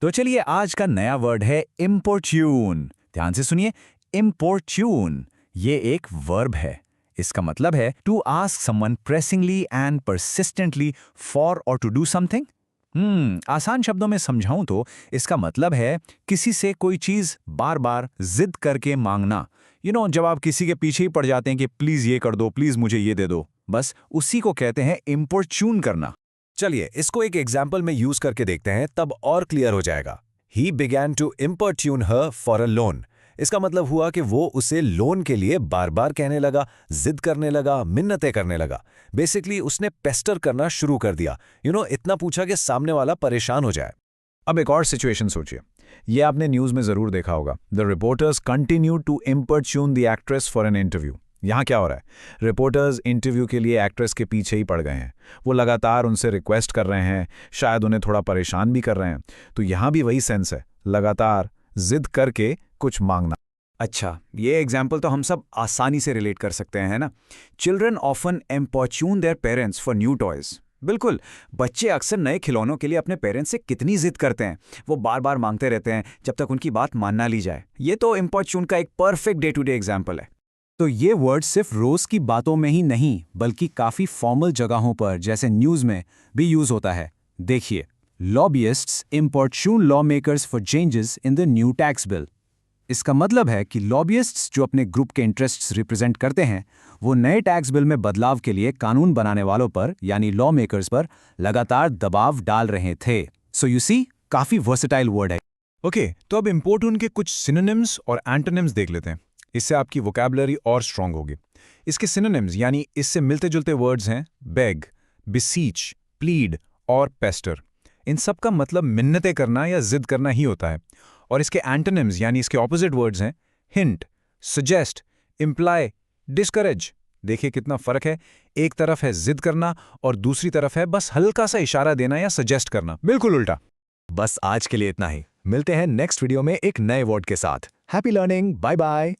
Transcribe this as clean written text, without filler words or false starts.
तो चलिए आज का नया वर्ड है इम्पोर्ट्यून। ध्यान से सुनिए, इम्पोर्ट्यून ये एक वर्ब है। इसका मतलब है to ask someone pressingly and persistently for और टू डू समथिंग। आसान शब्दों में समझाऊं तो इसका मतलब है किसी से कोई चीज बार बार जिद करके मांगना। जब आप किसी के पीछे ही पड़ जाते हैं कि प्लीज ये कर दो, प्लीज मुझे ये दे दो, बस उसी को कहते हैं इम्पोर्ट्यून करना। चलिए इसको एक एग्जाम्पल में यूज करके देखते हैं, तब और क्लियर हो जाएगा। He began to importune her for a loan। इसका मतलब हुआ कि वो उसे लोन के लिए बार बार कहने लगा, जिद करने लगा, मिन्नतें करने लगा। बेसिकली उसने पेस्टर करना शुरू कर दिया। इतना पूछा कि सामने वाला परेशान हो जाए। अब एक और सिचुएशन सोचिए। ये आपने न्यूज में जरूर देखा होगा। The reporters continue to importune the actress for an interview. यहाँ क्या हो रहा है? रिपोर्टर्स इंटरव्यू के लिए एक्ट्रेस के पीछे ही पड़ गए हैं। वो लगातार उनसे रिक्वेस्ट कर रहे हैं, शायद उन्हें थोड़ा परेशान भी कर रहे हैं। तो यहाँ भी वही सेंस है, लगातार जिद करके कुछ मांगना। अच्छा, ये एग्जाम्पल तो हम सब आसानी से रिलेट कर सकते हैं, है ना? Children often importune their parents for new toys. बिल्कुल, बच्चे अक्सर नए खिलौनों के लिए अपने पेरेंट्स से कितनी जिद करते हैं। वो बार बार मांगते रहते हैं जब तक उनकी बात मान ना ली जाए। ये तो इम्पोर्ट्यून का एक perfect day to day example है। तो ये वर्ड सिर्फ रोज की बातों में ही नहीं, बल्कि काफी फॉर्मल जगहों पर जैसे न्यूज में भी यूज होता है। देखिए, lobbyists importune lawmakers for changes in the new tax bill. इसका मतलब है कि लॉबियस्ट्स जो अपने ग्रुप के इंटरेस्ट्स रिप्रेजेंट करते हैं, वो नए टैक्स बिल में बदलाव के लिए कानून बनाने वालों पर यानी लॉ मेकर्स पर लगातार दबाव डाल रहे थे। सो यू सी, काफी वर्सेटाइल वर्ड है। ओके, तो अब इम्पोर्ट्यून के कुछ सिनोनिम्स और एंटोनिम्स देख लेते हैं। इससे आपकी वोकैबुलरी और स्ट्रांग होगी। इसके सिनोनिम्स यानी इससे मिलते जुलते वर्ड्स हैं बेग, बिसीच, प्लीड और पेस्टर। इन सब का मतलब मिन्नतें करना या जिद करना ही होता है। और इसके एंटोनिम्स यानी इसके ऑपोजिट वर्ड्स हैं हिंट, सजेस्ट, इम्प्लाई, डिस्करेज। देखिए कितना फर्क है। एक तरफ है जिद करना और दूसरी तरफ है बस हल्का सा इशारा देना या सजेस्ट करना, बिल्कुल उल्टा। बस आज के लिए इतना ही। मिलते हैं नेक्स्ट वीडियो में एक नए वर्ड के साथ। Happy learning, bye bye.